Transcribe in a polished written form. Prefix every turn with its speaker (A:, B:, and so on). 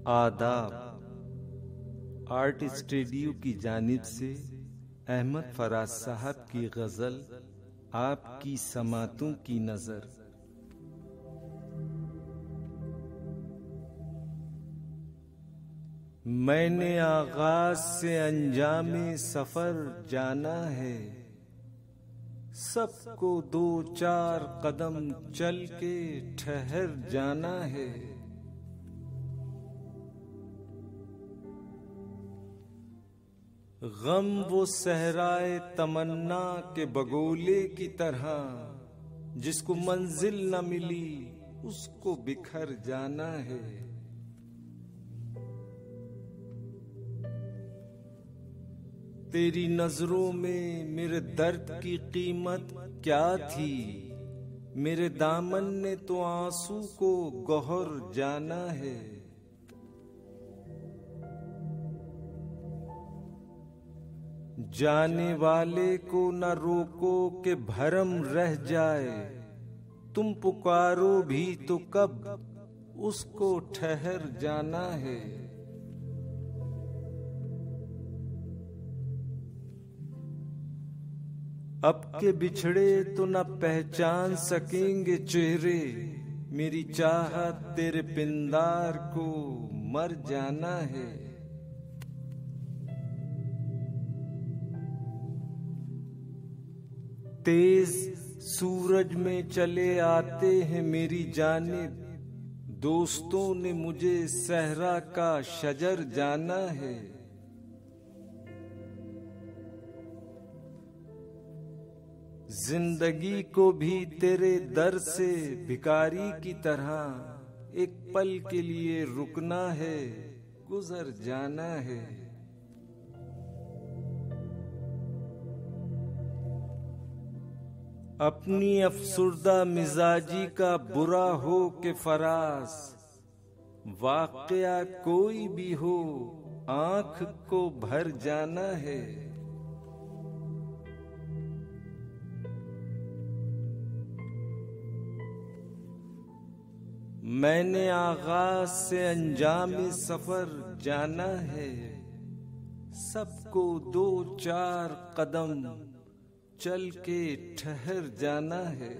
A: आदाब। Art studio की जानिब से अहमद फराज साहब की गजल आपकी समातों की नजर। मैंने आगाज से अंजामे सफर जाना है, सबको दो चार कदम चल के ठहर जाना है। गम वो सहराए तमन्ना के बगोले की तरह, जिसको मंजिल न मिली उसको बिखर जाना है। तेरी नजरों में मेरे दर्द की कीमत क्या थी, मेरे दामन ने तो आंसू को गौहर जाना है। जाने वाले को न रोको के भरम रह जाए, तुम पुकारो भी तो कब उसको ठहर जाना है। अब के बिछड़े तो न पहचान सकेंगे चेहरे, मेरी चाहत तेरे पिंदार को मर जाना है। तेज सूरज में चले आते हैं मेरी जानिब, दोस्तों ने मुझे सहरा का शजर जाना है। जिंदगी को भी तेरे दर से भिखारी की तरह एक पल के लिए रुकना है, गुजर जाना है। अपनी अफसुर्दा मिजाजी का बुरा हो के फराज, वाकया कोई भी हो आंख को भर जाना है। मैंने आगाज से अंजाम सफर जाना है, सबको दो चार कदम चल के ठहर जाना है।